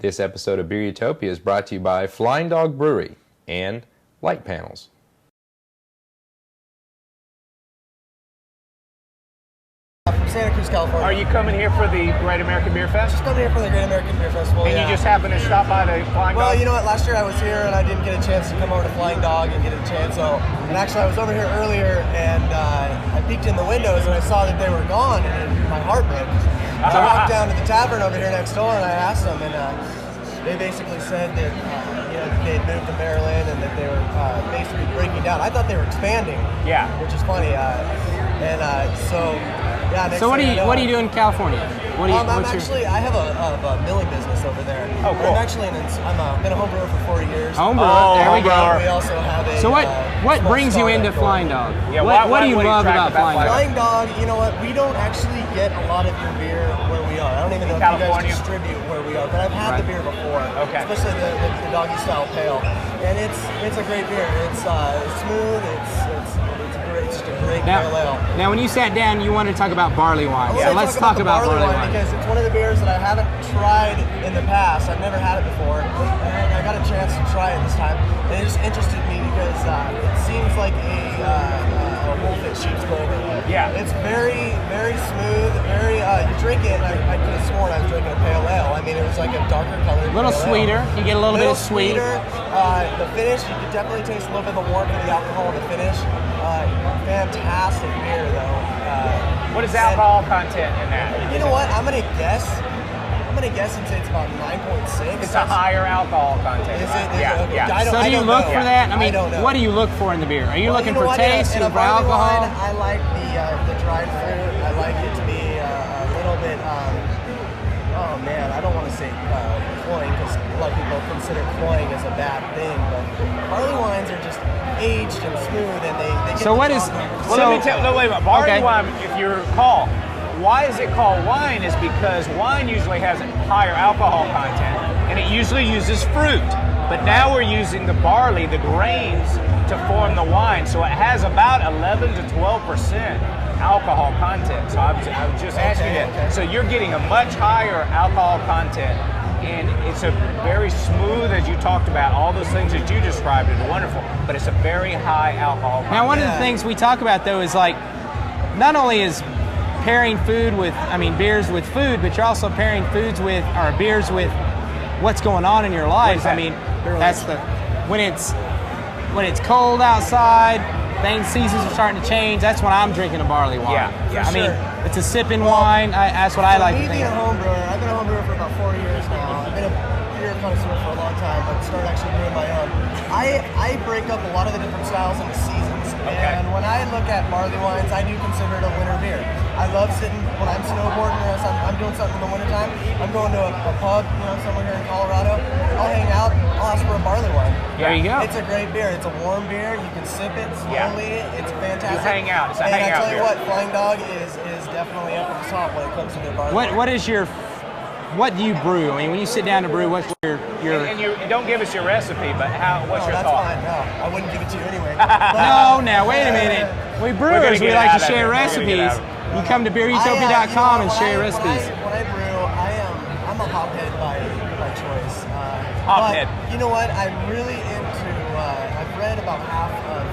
This episode of Beer Utopia is brought to you by Flying Dog Brewery and Light Panels. From Santa Cruz, California. Are you coming here for the Great American Beer Fest? Just coming here for the Great American Beer Festival. And you just happened to stop by the Flying Dog? Well, you know what? Last year I was here and I didn't get a chance to come over to Flying Dog and get a chance. And actually I was over here earlier and I peeked in the windows and I saw that they were gone and my heart broke. So I walked down to the tavern over here next door and I asked them and they basically said that that they had moved to Maryland and that they were basically breaking down. I thought they were expanding. Yeah. Which is funny. So what do you do in California? I have a milling business over there. Oh, cool. I've been a home brewer for 40 years. Home brewer, there we go. We also have a. So what brings you into Flying Dog? Yeah, what do you love about Flying Dog? Flying Dog, you know what? We don't actually get a lot of your beer where we are. I don't even know if you guys distribute where we are, but I've had the beer before. Okay. Especially the doggy style pale, and it's a great beer. It's smooth. It's just a great pale ale. Now, when you sat down, you wanted to talk about barley wine. Yeah, So let's talk about barley wine because it's one of the beers that I haven't tried in the past. I've never had it before, and I got a chance to try it this time. And it just interested me because it seems like a wolf at sheep's clothing. Yeah. It's very, very smooth. Very. You drink it, and I could have sworn I was drinking a pale ale. I mean, it was like a darker colored. A little sweeter. You get a little bit of sweet. The finish, you can definitely taste a little bit of the warmth of the alcohol in the finish. Fantastic beer, though. What is the alcohol content in that? You know what? I'm gonna guess and say it's about 9.6. It's a higher alcohol content. Is it? Yeah, yeah. So do you look for that? I mean, don't know. what do you look for in the beer? Are you looking for taste? In You a look for barley alcohol? wine, I like the dried fruit. I like it to be a little bit. Oh man, I don't want to say cloying because a lot of people consider cloying as a bad thing, but barley wines are just aged and smooth, and they get So what is? Well, let me tell. No, wait a minute. Barley wine, if you recall, why is it called wine? Is because wine usually has a higher alcohol content, and it usually uses fruit. But now we're using the barley, the grains, to form the wine. So it has about 11 to 12% alcohol content. So I was just asking you that. So you're getting a much higher alcohol content, and it's a very smooth, as you talked about, all those things that you described are wonderful, but it's a very high alcohol content. Now, one of the things we talk about though is like, not only is pairing beers with food, but you're also pairing beers with what's going on in your lives. I mean, that's when it's cold outside, seasons are starting to change. That's when I'm drinking a barley wine. Yeah. I mean, it's a sipping wine. That's what I like to think. I've been a home brewer for about 4 years now. I've been a beer connoisseur for a long time, but started actually brewing my own. I break up a lot of the different styles into seasons, and when I look at barley wines, I do consider it a winter beer. I love sitting when I'm snowboarding or I'm doing something in the wintertime. I'm going to a pub, somewhere here in Colorado. I'll hang out. I'll ask for a barley wine. There you go. It's a great beer. It's a warm beer. You can sip it slowly. Yeah. It's fantastic. You hang out. It's a and hangout I tell you beer. what, Flying Dog is definitely up at the top when it comes to their barley wine. What do you brew? I mean, when you sit down to brew, what's your And you don't give us your recipe, but what's your that's thought? Fine. No, I wouldn't give it to you anyway. No, now wait a minute. We brewers, we like to share recipes. You come to beerutopia.com and share recipes. When I brew, I'm a hophead by choice. Hophead. But you know what? I'm really into. I've read about half of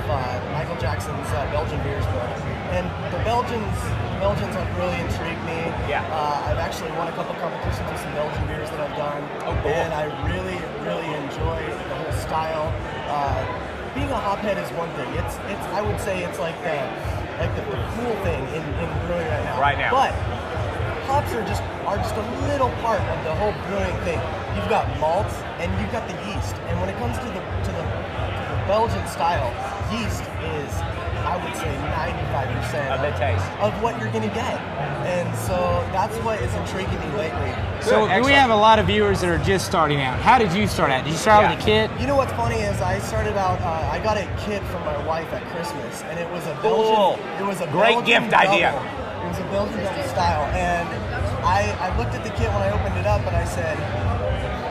Michael Jackson's Belgian beers book, and the Belgians have really intrigued me. Yeah. I've actually won a couple competitions with some Belgian beers that I've done. Oh, cool. And I really, really enjoy the whole style. Being a hophead is one thing. I would say it's like the cool thing in brewing right now. Right now. But hops are just a little part of the whole brewing thing. You've got malts and you've got the yeast. And when it comes to the Belgian style, yeast is, I would say, 95% of the taste of what you're gonna get. And so that's what is intriguing me lately. So we have a lot of viewers that are just starting out. How did you start out? Did you start with a kit? You know what's funny is I started out. I got a kit from my wife at Christmas, and it was a Belgian. It was a great Belgian gift double. idea. It was a Belgian double style, and I looked at the kit when I opened it up, and I said,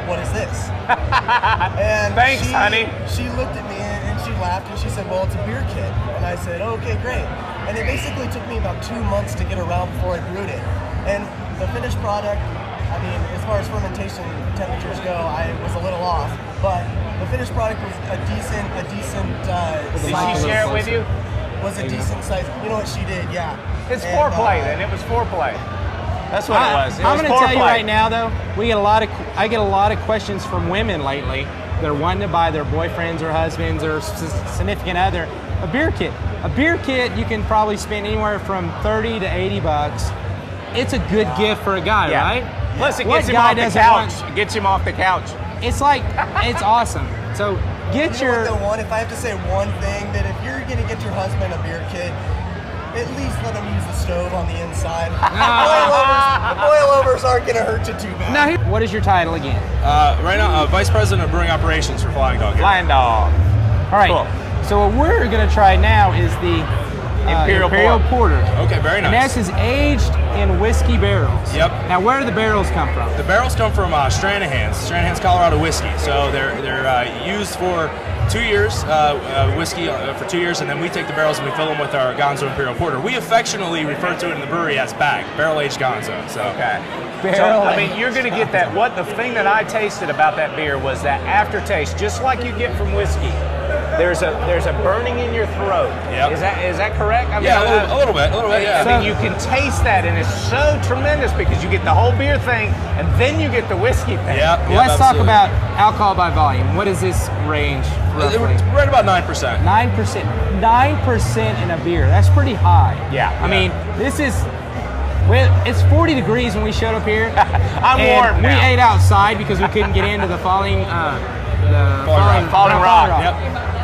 "What is this?" And thanks, honey. She looked at me and she laughed and she said, "Well, it's a beer kit." And I said, "Okay, great." And it basically took me about 2 months to get around before I brewed it. And the finished product, I've mean, as far as fermentation temperatures go, I was a little off, but the finished product was a decent Did size. she share it with you? Was a decent size. You know what she did? Yeah. It's foreplay then. It was foreplay. That's what it was. I'm going to tell you right now, though, I get a lot of questions from women lately. They're wanting to buy their boyfriends or husbands or significant other a beer kit. A beer kit you can probably spend anywhere from 30 to 80 bucks. It's a good gift for a guy, right? Plus, it gets him off the couch. It gets him off the couch. It's like, it's awesome. So get if I have to say one thing, that if you're going to get your husband a beer kit, at least let him use the stove on the inside. The boilovers aren't going to hurt you too bad. Now, what is your title again? Right now, Vice President of Brewing Operations for Flying Dog. Flying Dog. All right. Cool. So what we're going to try now is the Imperial Porter. Okay, very nice. And this is aged in whiskey barrels. Yep. Now, where do the barrels come from? The barrels come from Stranahan's Colorado whiskey. So they're used for 2 years, whiskey for 2 years, and then we take the barrels and we fill them with our Gonzo Imperial Porter. We affectionately refer to it in the brewery as barrel-aged Gonzo. So. Okay. So, I mean, you're going to get that. The thing that I tasted about that beer was that aftertaste, just like you get from whiskey. There's a burning in your throat. Yep. Is that correct? I mean, a little bit, yeah. I mean, you can taste that, and it's so tremendous because you get the whole beer thing, and then you get the whiskey thing. Let's talk about alcohol by volume. What is this range roughly? Right about 9%. 9%. 9% in a beer. That's pretty high. Yeah. I mean, this is. Well, it's 40 degrees when we showed up here. I'm warm now. We ate outside because we couldn't get into the falling rock. Yep.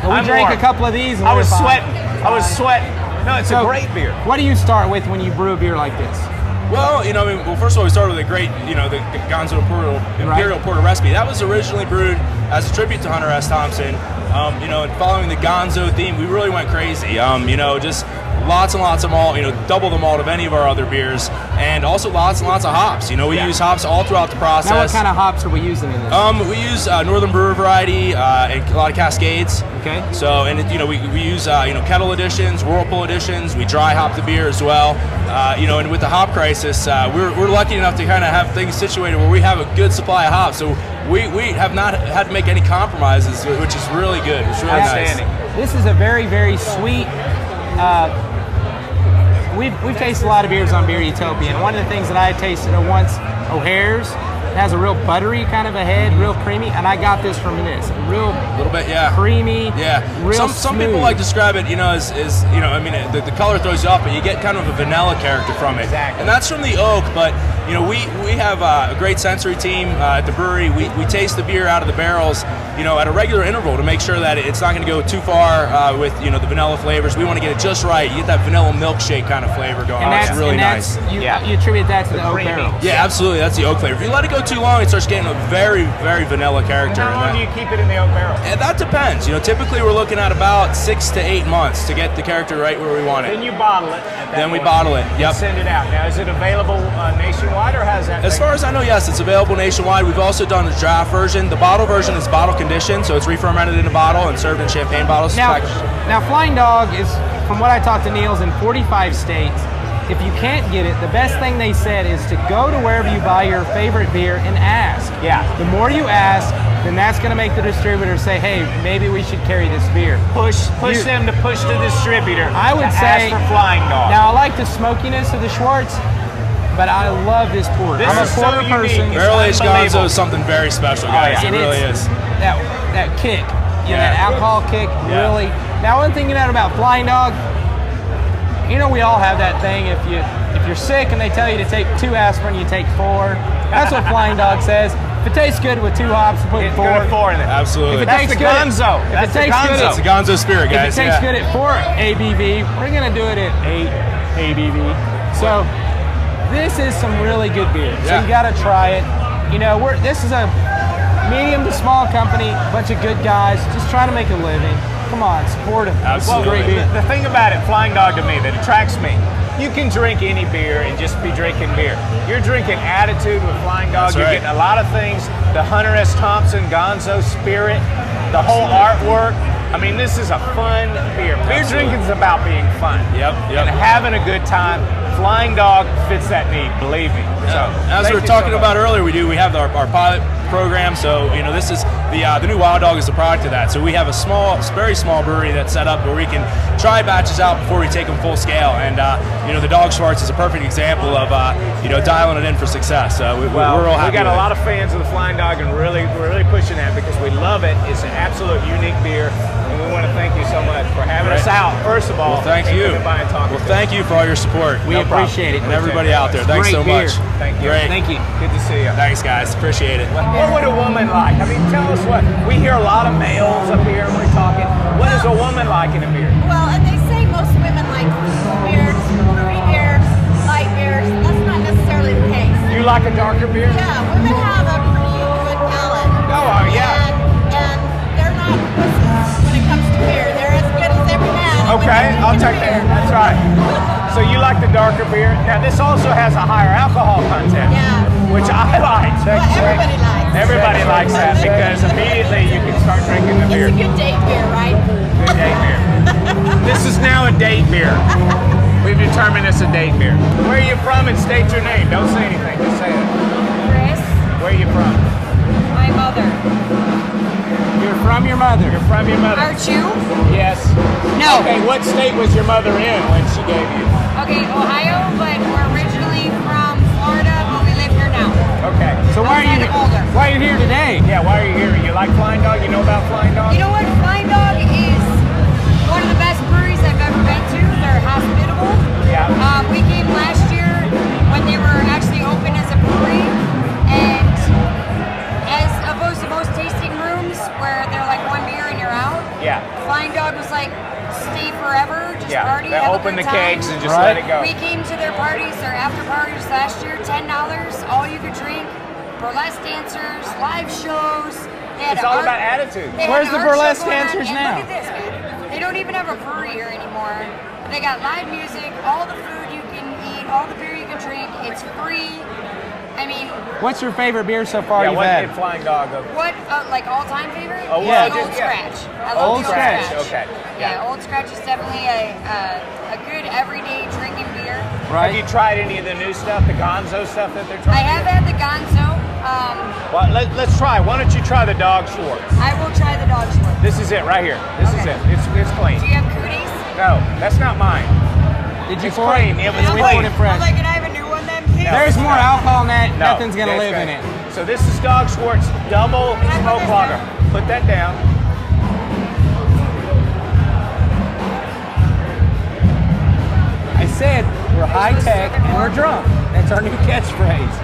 But we drank a couple of these and I was sweating. No, it's a great beer. What do you start with when you brew a beer like this? Well, first of all, we started with a great, the Gonzo Imperial Porter recipe. That was originally brewed as a tribute to Hunter S. Thompson. And following the Gonzo theme, we really went crazy. Just lots and lots of malt, double the malt of any of our other beers, and also lots and lots of hops. We use hops all throughout the process. Now, what kind of hops are we using in this? We use Northern Brewer variety and a lot of Cascades. Okay. So, and we use kettle additions, whirlpool additions. We dry hop the beer as well. And with the hop crisis, we're lucky enough to kind of have things situated where we have a good supply of hops. So we have not had to make any compromises, which is really good. It's really nice. This is a very, very sweet. We've tasted a lot of beers on Beer Utopia, and one of the things that I had tasted once, O'Hare's. It has a real buttery kind of a head, real creamy, and I got this from this. Real little bit, yeah. Creamy, yeah. Real some people like to describe it, as the color throws you off, but you get kind of a vanilla character from it. Exactly. And that's from the oak, but we have a great sensory team at the brewery. We taste the beer out of the barrels, at a regular interval to make sure that it's not going to go too far with the vanilla flavors. We want to get it just right. You get that vanilla milkshake kind of flavor going on. It's really nice. You attribute that to the oak barrel. Yeah, absolutely. That's the oak flavor. If you let it go too long, it starts getting a very, very vanilla character. And how long do you keep it in the oak barrel? And that depends. Typically we're looking at about 6 to 8 months to get the character right where we want it. Then you bottle it. Then we bottle it. Yep. And send it out. Now, is it available nationwide, or how's that? As far as I know, yes, it's available nationwide. We've also done the draft version. The bottle version is bottle conditioned, so it's re-fermented in a bottle and served in champagne bottles. Now, Flying Dog is, from what I talked to Neil's, in 45 states. If you can't get it, the best thing they said is to go to wherever you buy your favorite beer and ask. Yeah. The more you ask, then that's going to make the distributor say, hey, maybe we should carry this beer. Push them to push the distributor. I would say, ask for Flying Dog. Now, I like the smokiness of the Schwartz, but I love this porter. I'm a porter person. Barrel-aged Gonzo is something very special, guys. It really is. That kick, that alcohol kick, really. Now, one thing you know about Flying Dog, we all have that thing. If you're sick and they tell you to take 2 aspirin, you take 4. That's what Flying Dog says. If it tastes good with 2 hops, put 4. 4 in it. Absolutely. That's the Gonzo. That's the Gonzo spirit, guys. If it tastes good at 4 ABV, we're gonna do it at 8 ABV. So this is some really good beer. So you gotta try it. This is a medium to small company, bunch of good guys just trying to make a living. Come on, support them. Absolutely. Well, the thing about it, Flying Dog, to me, that attracts me, you can drink any beer and just be drinking beer. You're drinking attitude with Flying Dog. You're getting a lot of things. The Hunter S. Thompson Gonzo spirit, the whole artwork. I mean, this is a fun beer. Beer drinking is about being fun. Yep. And having a good time. Flying Dog fits that need, believe me. So, as we were talking about earlier, we have our pilot program. So this is the new Wild Dog is the product of that. So we have a very small brewery that's set up where we can try batches out before we take them full scale. And the Dog Schwartz is a perfect example of dialing it in for success. We're real happy. We got a lot of fans of the Flying Dog, and we're really pushing that because we love it. It's an absolute unique beer, and we want to thank you so much for having us out. First of all, thank you. Thank you for all your support. We appreciate it. And everybody out there, thanks so much. Thank you. Great. Thank you. Good to see you. Thanks, guys. Appreciate it. What would a woman like? I mean, tell us what. We hear a lot of males up here and we're talking. What is a woman like in a beer? Well, and they say most women like beers, fruity beers, light beers. That's not necessarily the case. You like a darker beer? Yeah, women have a pretty good palate. Oh, yeah. And they're not pussies when it comes to beer. They're as good as every man. Okay, I'll take that. That's right. So you like the darker beer. Now this also has a higher alcohol content. Yeah. Which I like. Well, everybody likes. Everybody likes that because immediately you can start drinking the beer. It's a good date beer, right? Good date beer. This is now a date beer. We've determined it's a date beer. Where are you from and state your name? Don't say anything, just say it. Chris, Where are you from? my mother. You're from your mother. You're from your mother. Aren't you? Yes. No. Okay, what state was your mother in when she gave you? Okay, Ohio, but we're originally from Florida, but we live here now. Okay. So why are you here today? Yeah, why are you here? You like Flying Dog? You know about Flying Dog? You know what? Flying Dog is one of the best breweries I've ever been to. They're hospitable. Yeah. We came last year when they were actually open as a brewery, and as opposed to most tasting rooms where they're like one beer and you're out. Yeah. Flying Dog was like stay forever, just party, They have open a the good time. kegs and just let it go. We came to their parties, their after parties last year, $10, all you could drink, burlesque dancers, live shows. They had It's all about attitude. they had Where's an the art show burlesque going on, dancers and now? Look at this, man. They don't even have a brewery here anymore. They got live music, all the food you can eat, all the beer you can drink. It's free. I mean, What's your favorite beer so far Yeah, you've what had? did Flying Dog go? what, like all-time favorite? Oh, well, The just- Old yeah. Scratch. I love Old the Scratch. Okay. Yeah, Old Scratch is definitely a good everyday drinking beer. Have you tried any of the new stuff, the Gonzo stuff that they're I trying? have had the Gonzo. Well, let's try. Why don't you try the Dog Schwartz? I will try the Dog Schwartz. This is it right here. This is Okay. it. It's clean. Do you have cooties? No, that's not mine. Did you It's pour clean. it? It was We clean. poured it fresh. I'm like, can I have a new one then, please? There's more alcohol in that. No, Nothing's gonna that's live good. in it. So this is Dog Schwartz double Can I put smoke this lager. down? Put that down. I said we're high tech and we're drunk. That's our new catchphrase.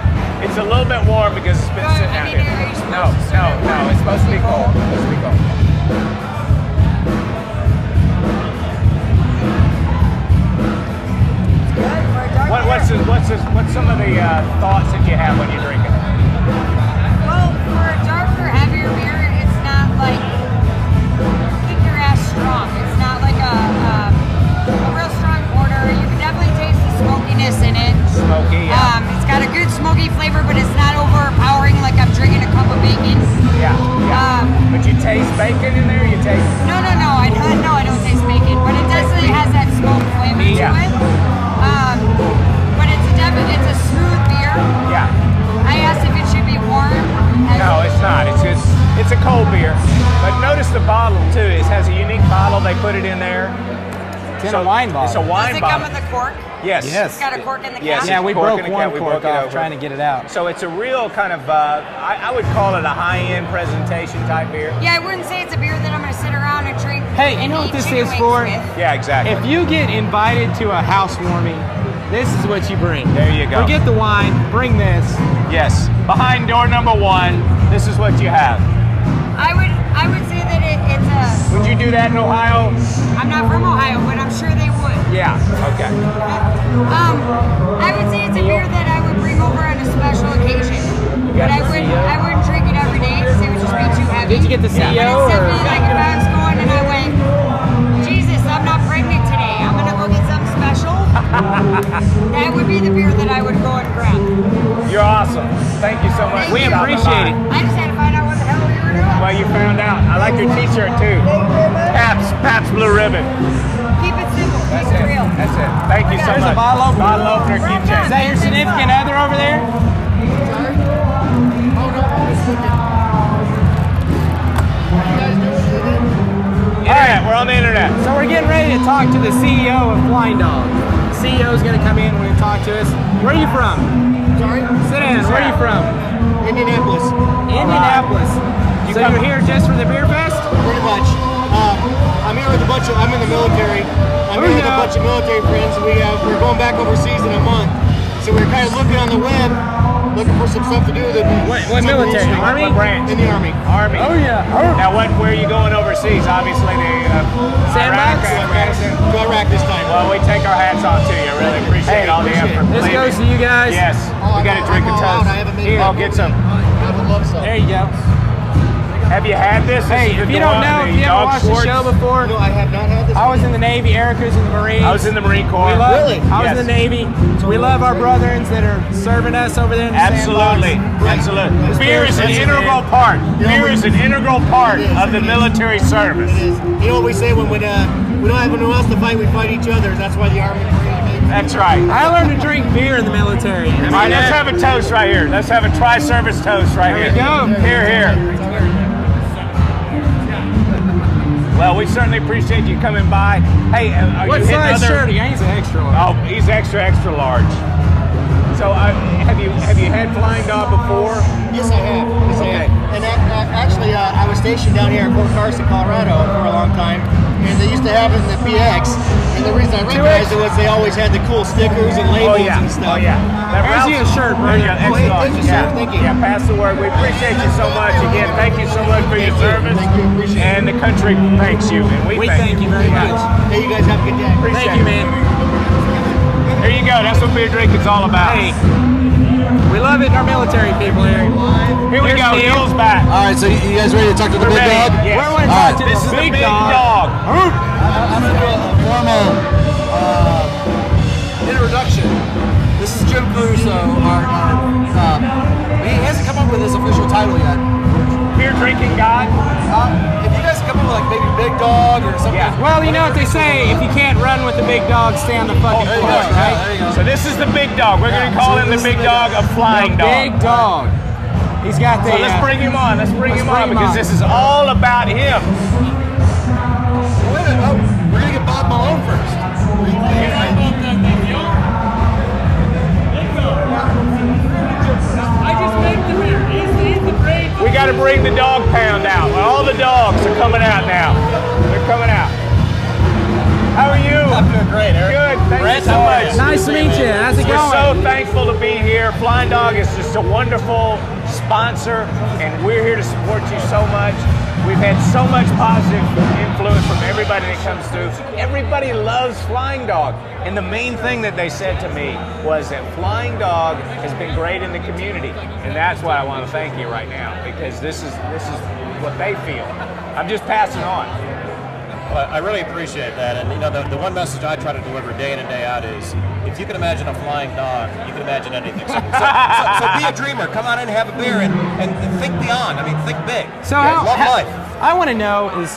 It's a little bit warm because it's been Well, sitting I out mean, here. are you supposed No, to serve it no, warm? it's supposed to be cold. It's supposed to be cold. Good for a dark beer. What's some of the thoughts that you have when you're drinking? Well, for a darker, heavier beer, it's not like kick your ass strong. It's not like a real strong porter. You can definitely taste the smokiness in it. Smoky, yeah. It's got a good smoky flavor, but it's not overpowering like I'm drinking a cup of bacon. Yeah. But you taste bacon in there? You taste No, I don't taste bacon, but it definitely has that smoke flavor to Yeah. it. But it's a smooth beer. Yeah. I asked if it should be warm. No, it's not. It's a cold beer. But notice the bottle too. It has a unique bottle. They put it in there. It's in a wine It's a bottle. wine Does it bottle. come with a cork? Yes. Yes. It's got a cork in the cap? Yes. Yeah, we Cork broke in the one cap, we cork broke it off over. trying to get it out. So it's a real kind of, I would call it a high-end presentation type beer. Yeah, I wouldn't say it's a beer that I'm going to sit around and drink. Hey, you and know what eat this chicken is wings for? with. Yeah, exactly. If you get invited to a housewarming, this is what you bring. There you go. Forget the wine, bring this. Yes. Behind door number 1, this is what you have. I would say that it's a. Would you do that in Ohio? I'm not from Ohio, but I'm sure they would. Yeah. Okay. I would say it's a beer that I would bring over on a special occasion, but I wouldn't drink it every day because it would just be too heavy. Did you get the But CEO it's or? definitely like if I was going and I went, Jesus, I'm not pregnant today. I'm gonna go get something special. That would be the beer that I would go and grab. You're awesome. Thank you so much. We for stopping appreciate by. it. I just had to find out what the hell we were doing. Well, you found out. I like your t-shirt too. Pabst Blue Ribbon. Keep it simple. Keep it real. That's it. Thank you so There's much. a bottle opener. Bottle opener, keep Is checking. that your significant other over there? All right, we're on the internet. So we're getting ready to talk to the CEO of Flying Dog. The CEO is going to come in and we're going to talk to us. Where are you from? Sorry? Sit down. Where are you from? Indianapolis. Indianapolis. So you're here just for the beer fest? Pretty much. I'm here with a bunch of, I'm in the military. I'm here with a bunch of military friends. We're going back overseas in a month. So we're kind of looking on the web, looking for some stuff to do. What military? Army? What branch? In the Army. Army. Oh, yeah. Now, where are you going overseas? Obviously, Iraq Sandbox? or Afghanistan. To Iraq this time. Well, we take our hats off to you. Really appreciate all the effort. This Believe goes me. to you guys. Yes. We got to drink a I'm all out. toast. I haven't made Here, it. I'll get some. I would love some. There you go. Have you had this? Hey, if you don't know, if you haven't watched the show before, No, I have not had this. I was in the Navy, Erica's in the Marines. I was in the Marine Corps. We love, Really? I was Yes. in the Navy. We love our brethrens that are serving us over there in the Absolutely, sandbox. absolutely. Beer is an That's it, integral man. part. You know, Beer is an integral part It is, of the it is. military service. It is. You know what we say when we don't have anyone else to fight, we fight each other. That's why the Army. That's right. I learned to drink beer in the military. All right, let's have a toast right here. Let's have a tri-service toast right There here. we go. Here, here. Well, we certainly appreciate you coming by. Hey, are What you hitting size other? shirt are you? He's an extra large. Oh, he's extra, extra large. So, have you had Flying Dog before? Yes, I have. Yes, I have. And actually, I was stationed down here in Fort Carson, Colorado for a long time, and they used to have it in the PX. And the reason I recognized it was they always had the cool stickers and labels and stuff. Oh, yeah. There's you a shirt, bro. There you go. Extra large. Thank you, sir. Thank you. Yeah, pass the word. We appreciate you so much. Again, thank you so much for your service. Thank you. Appreciate it. And the country thanks you. And we thank you very much. Hey, you guys have a good day. Appreciate Thank you, it. man. There you go. That's what beer drinking's all about. Hey, we love it in our military people here. Here we Here's go. Steve. Neil's back. All right, so you guys ready to talk to the We're big ready. dog? Yes. We're going to All talk right. to This is the the big dog. I'm going to do a formal introduction. This is Jim Caruso. He hasn't come up with his official title yet. Beer drinking God. If you guys come up with like maybe Big Dog or something. Yeah. Well, you know what they say, if you can't run with the big dog, stay on the fucking There you go. floor, Yeah, right? there you go. So this is the big dog. We're going to call him the big dog of Flying Dog. Big dog. He's got the. So let's bring him on. Let's bring him on bring him because on. this is all about him. Wait a minute. Oh, we're going to get Bob Malone first. We got to bring the dog pound out. All the dogs are coming out now. They're coming out. How are you? I'm doing great, Eric. Good. Thank Brett, you so how are much. you? Nice to meet you. How's it We're going? so thankful to be here. Flying Dog is just a wonderful sponsor, and we're here to support you so much. We've had so much positive influence from everybody that comes through. Everybody loves Flying Dog. And the main thing that they said to me was that Flying Dog has been great in the community. And that's why I want to thank you right now, because this is what they feel. I'm just passing on. Well, I really appreciate that, and you know, the one message I try to deliver day in and day out is, if you can imagine a flying dog, you can imagine anything. So be a dreamer. Come on in and have a beer and think beyond. I mean, think big. So Love life. I want to know is,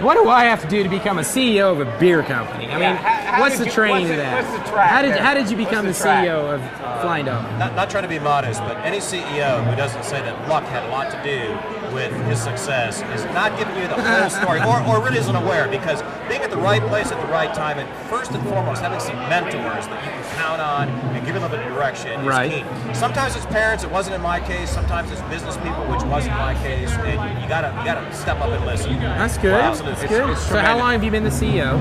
what do I have to do to become a CEO of a beer company? I mean, how what's did the you- training what's to the- that? what's the track How did there? you become the What's the track? CEO of Flying Dog? Not trying to be modest, but any CEO who doesn't say that luck had a lot to do with his success is not giving you the whole story, or really isn't aware, because being at the right place at the right time, and first and foremost, having some mentors that you can count on and give you a little bit of direction Right. is key. Sometimes it's parents, it wasn't in my case. Sometimes it's business people, which wasn't my case. And you gotta step up and listen. That's good. Well, absolutely. That's good. It's So how tremendous. long have you been the CEO?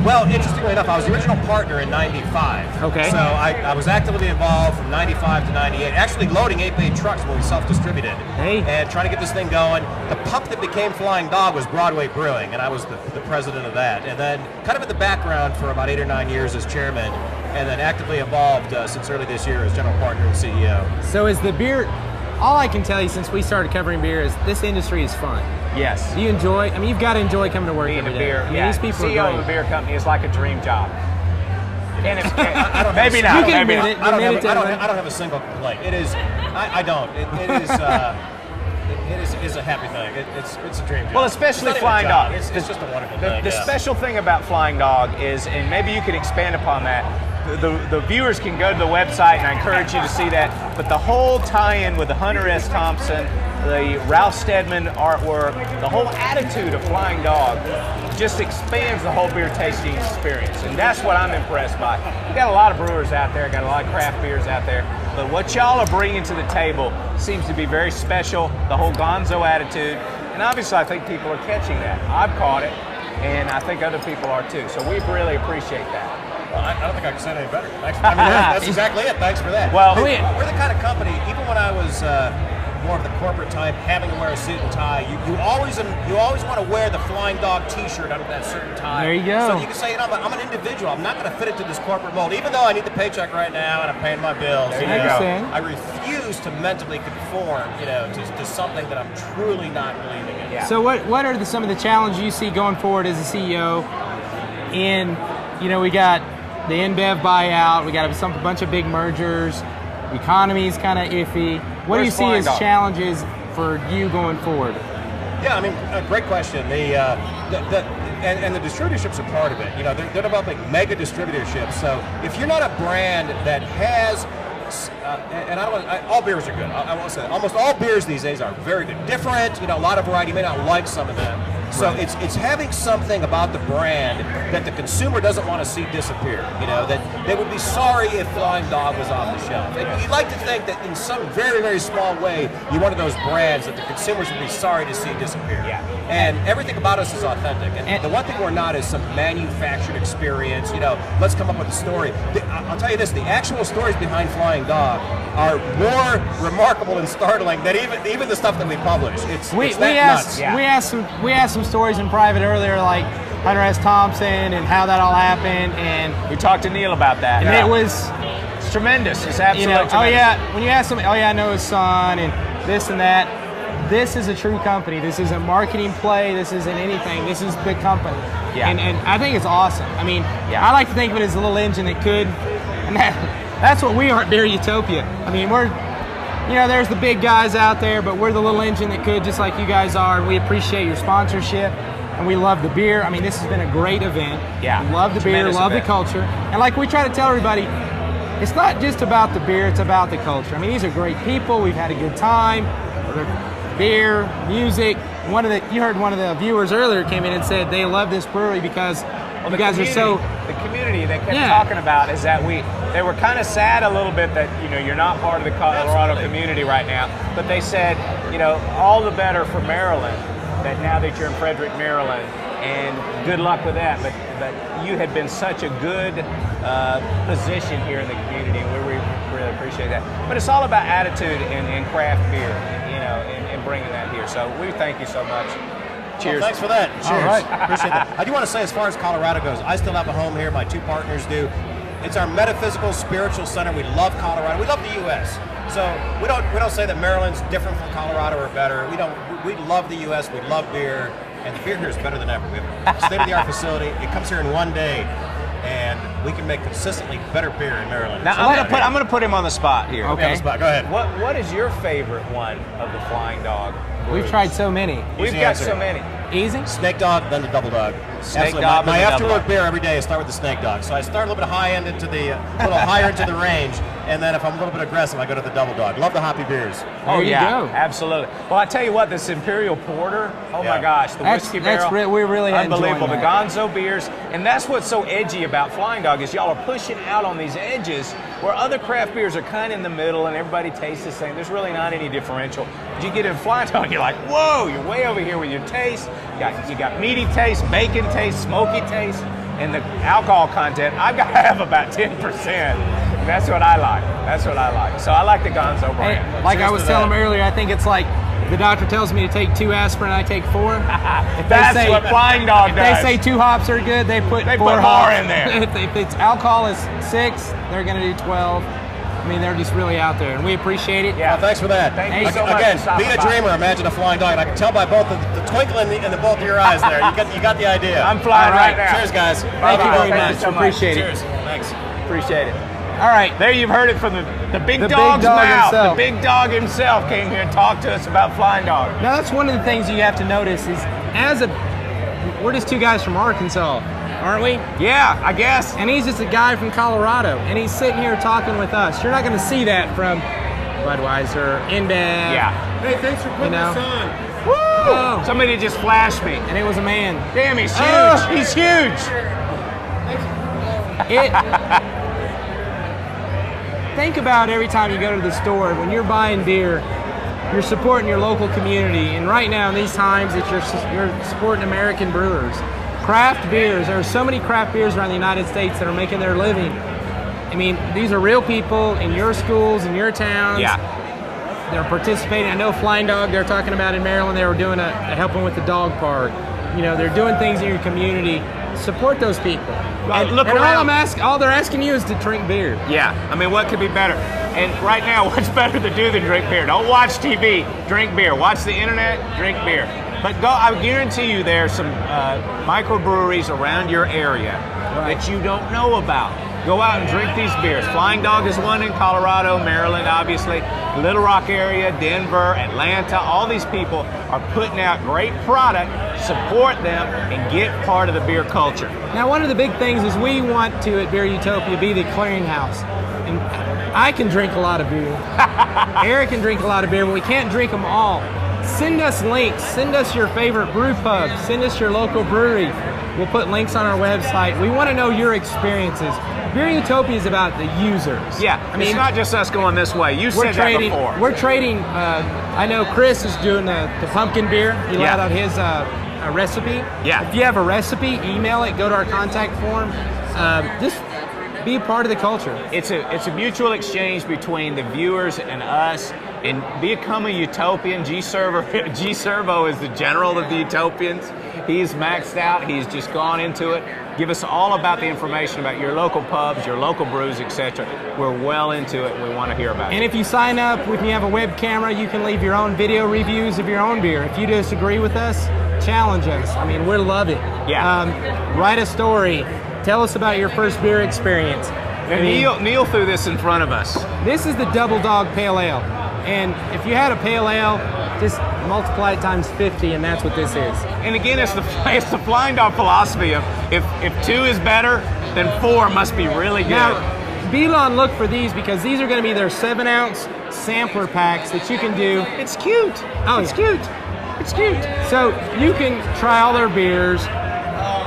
Well, interestingly enough, I was the original partner in '95. Okay. So I was actively involved from '95 to '98, actually loading ep8 trucks when we self-distributed. Hey. And trying to get this thing going. The pup that became Flying Dog was Broadway Brewing, and I was the president of that. And then kind of in the background for about 8 or 9 years as chairman, and then actively involved since early this year as general partner and CEO. So is the beer? All I can tell you since we started covering beer is this industry is fun. Yes. Do you enjoy? I mean, you've got to enjoy coming to work Being every a day. beer, I mean, yeah. these people CEO are of a great. beer company is like a dream job. And it's, maybe You not. can Maybe admit not. it. I don't have a single complaint. It is, I don't. It is, it is a happy thing. It's a dream job. Well, especially It's not even a Flying job. Dog. It's just a wonderful The thing. special thing about Flying Dog is, and maybe you could expand upon that, the viewers can go to the website, and I encourage you to see that, but the whole tie-in with the Hunter S. Thompson, the Ralph Steadman artwork, the whole attitude of Flying Dog just expands the whole beer tasting experience, and that's what I'm impressed by. We got a lot of brewers out there, got a lot of craft beers out there, but what y'all are bringing to the table seems to be very special, the whole gonzo attitude, and obviously I think people are catching that. I've caught it, and I think other people are too, so we really appreciate that. Well, I don't think I can say it any better. Thanks. I mean, that's exactly it. Thanks for that. Well, we're the kind of company, even when I was more of the corporate type, having to wear a suit and tie, you always want to wear the Flying Dog T-shirt under that certain tie. There you go. So you can say, I'm an individual. I'm not going to fit into this corporate mold, even though I need the paycheck right now and I'm paying my bills. There you go. I refuse to mentally conform, to something that I'm truly not believing in. Yeah. So what are some of the challenges you see going forward as a CEO? We got the InBev buyout, we got a bunch of big mergers, the economy's kind of iffy. What do you see as challenges for you going forward? Yeah, I mean, great question. And the distributorships are part of it. They're developing mega distributorships. So if you're not a brand that has, all beers are good. I will say that. Almost all beers these days are very good. Different, a lot of variety. You may not like some of them. So it's having something about the brand that the consumer doesn't want to see disappear. That they would be sorry if Flying Dog was off the shelf. And you'd like to think that in some very, very small way, you're one of those brands that the consumers would be sorry to see disappear. Yeah. And everything about us is authentic. And the one thing we're not is some manufactured experience. Let's come up with a story. I'll tell you this: the actual stories behind Flying Dog are more remarkable and startling than even the stuff that we publish. We asked some stories in private earlier, like Hunter S. Thompson and how that all happened, and we talked to Neil about that. And it's tremendous. It's absolutely tremendous. Oh yeah, when you ask them, I know his son and this and that. This is a true company. This isn't marketing play. This isn't anything. This is the company. Yeah. And I think it's awesome. I mean, I like to think of it as a little engine that could, and that's what we are at Beer Utopia. I mean, we're, there's the big guys out there, but we're the little engine that could, just like you guys are. And we appreciate your sponsorship, and we love the beer. I mean, this has been a great event. Yeah. We love the beer, love the culture. And like we try to tell everybody, it's not just about the beer, it's about the culture. I mean, these are great people. We've had a good time. Beer, music. You heard one of the viewers earlier came in and said they love this brewery because you guys are so. The community they kept talking about is that they were kind of sad a little bit that you're not part of the Colorado community right now, but they said all the better for Maryland that now that you're in Frederick, Maryland, and good luck with that. But you had been such a good position here in the community, and we really appreciate that. But it's all about attitude and craft beer, and bringing that here. So we thank you so much. Cheers. Well, thanks for that. Cheers. All right. Appreciate that. I do want to say, as far as Colorado goes, I still have a home here. My two partners do. It's our metaphysical, spiritual center. We love Colorado. We love the U.S. So we don't say that Maryland's different from Colorado or better. We love the U.S. We love beer, and the beer here is better than ever. We have a state-of-the-art facility. It comes here in one day, and we can make consistently better beer in Maryland. Now I'm going to put him on the spot here. Okay. On the spot. Go ahead. What is your favorite one of the Flying Dog? We've tried so many. We've Easy got answer. so many. Easy? Snake Dog, then the Double Dog. Snake Absolutely. Dog, My then the Double afterwork Dog. beer every day, I start with the Snake Dog. So I start a little bit high end into the, a little higher into the range, and then if I'm a little bit aggressive, I go to the Double Dog. Love the hoppy beers. Oh, There you yeah, go. absolutely. Well, I tell you what, this Imperial Porter, oh my gosh, the whiskey barrel, we're really unbelievable. The enjoying Gonzo beers, and that's what's so edgy about Flying Dog is y'all are pushing out on these edges where other craft beers are kind of in the middle and everybody tastes the same. There's really not any differential. But you get in Flying Dog, you're like, whoa, you're way over here with your taste. You got meaty taste, bacon taste, smoky taste, and the alcohol content. I've got to have about 10%. That's what I like. So I like the Gonzo brand. Hey, like I was telling him earlier, I think it's like if the doctor tells me to take 2 aspirin, I take 4. That's what Flying Dog does. If they say 2 hops are good, they put 4 more hops in there. if it's alcohol is 6, they're going to do 12. I mean, they're just really out there, and we appreciate it. Yeah. Well, thanks for that. Thank you so much Again, for stopping being a by. dreamer, imagine a flying dog. And I can tell by both the twinkle in the both of your eyes there. You got the idea. I'm flying All right. right now. Cheers, guys. Thank you very Thank you much. so much. Appreciate it. Cheers. Thanks. Appreciate it. All right. There you've heard it from the big The big dog's dog mouth. himself. The big dog himself came here and talked to us about Flying Dog. Now that's one of the things you have to notice is we're just two guys from Arkansas, aren't we? Yeah, I guess. And he's just a guy from Colorado, and he's sitting here talking with us. You're not going to see that from Budweiser, InBev. Yeah. Hey, thanks for putting this on. Woo! Oh. Somebody just flashed me. And it was a man. Damn, he's huge. Oh. He's huge. Think about every time you go to the store, when you're buying beer, you're supporting your local community. And right now, in these times, that you're supporting American brewers. Craft beers, there are so many craft beers around the United States that are making their living. I mean, these are real people in your schools, in your towns. Yeah. They're participating. I know Flying Dog, they're talking about in Maryland, they were doing helping with the dog park. You know, they're doing things in your community. Support those people. Well, look and around. all they're asking you is to drink beer. Yeah, I mean, what could be better? And right now, what's better to do than drink beer? Don't watch TV, drink beer. Watch the internet, drink beer. But go, I guarantee you there are some microbreweries around your area that you don't know about. Go out and drink these beers. Flying Dog is one in Colorado, Maryland, obviously, Little Rock area, Denver, Atlanta. All these people are putting out great product. Support them and get part of the beer culture. Now, one of the big things is we want to, at Beer Utopia, be the clearinghouse. And I can drink a lot of beer. Eric can drink a lot of beer, but we can't drink them all. Send us links. Send us your favorite brew pub. Send us your local brewery. We'll put links on our website. We want to know your experiences. Beer Utopia is about the users. Yeah, I mean, it's not just us going this way. You said that before. We're trading. I know Chris is doing the pumpkin beer. He let out his recipe. Yeah. If you have a recipe, email it. Go to our contact form. Just be part of the culture. It's a mutual exchange between the viewers and us, and become a Utopian. G-Servo is the general of the Utopians. He's maxed out. He's just gone into it. Give us all about the information about your local pubs, your local brews, etc. We're well into it. We want to hear about it. And if you sign up, if you have a web camera, you can leave your own video reviews of your own beer. If you disagree with us, challenge us. I mean, we'll love it. Yeah. Write a story. Tell us about your first beer experience. And Neil threw this in front of us. This is the Double Dog Pale Ale. And if you had a Pale Ale, just multiply it times 50, and that's what this is. And again, it's the Flying Dog philosophy of if 2 is better, then 4 must be really good. Now, be on look for these because these are going to be their 7-ounce sampler packs that you can do. It's cute. Oh, it's cute. It's cute. So you can try all their beers.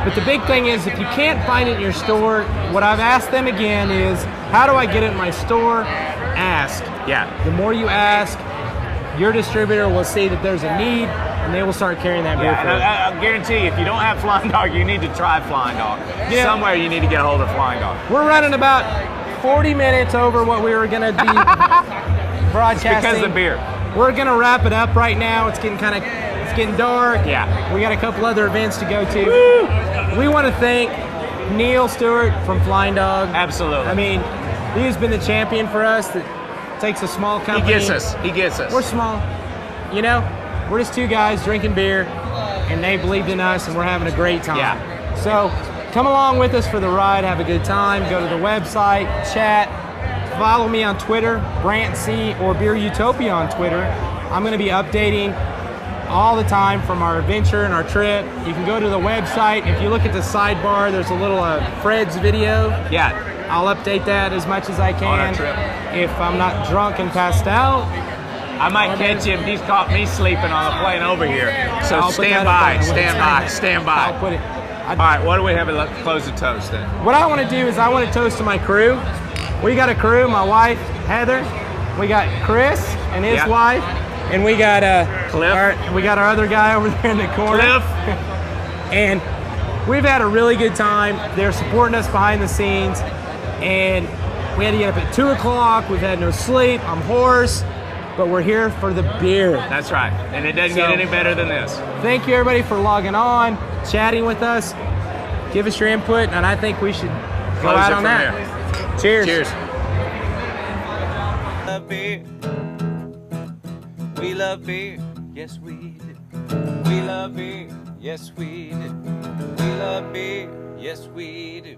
But the big thing is, if you can't find it in your store, what I've asked them again is, how do I get it in my store? Ask. Yeah. The more you ask, your distributor will see that there's a need, and they will start carrying that beer for you. And I guarantee you, if you don't have Flying Dog, you need to try Flying Dog. Yeah. Somewhere you need to get a hold of Flying Dog. We're running about 40 minutes over what we were going to be broadcasting. It's because of the beer. We're going to wrap it up right now. It's getting dark. Yeah. We got a couple other events to go to. Woo! We want to thank Neil Stewart from Flying Dog. Absolutely. I mean, he has been the champion for us. That takes a small company. He gets us. He gets us. We're small. You know, we're just two guys drinking beer, and they believed in us, and we're having a great time. Yeah. So come along with us for the ride. Have a good time. Go to the website, chat. Follow me on Twitter, Brant C, or Beer Utopia on Twitter. I'm going to be updating all the time from our adventure and our trip. You can go to the website. If you look at the sidebar, there's a little Fred's video. Yeah. I'll update that as much as I can. On our trip. If I'm not drunk and passed out, I might catch him. He's caught me sleeping on the plane over here. So I'll put stand that by, up on the stand by, website. stand by. I'll put it. All right, what do we have to close the toast then? What I want to do is I want to toast to my crew. We got a crew, my wife, Heather. We got Chris and his wife. And we got Cliff. our other guy over there in the corner. Cliff. And we've had a really good time. They're supporting us behind the scenes. And we had to get up at 2 o'clock. We've had no sleep. I'm hoarse. But we're here for the beer. That's right. And it doesn't get any better than this. Thank you, everybody, for logging on, chatting with us. Give us your input, and I think we should go out on that. Cheers. Cheers. We love beer, yes we do. We love beer, yes we do. We love beer, yes we do.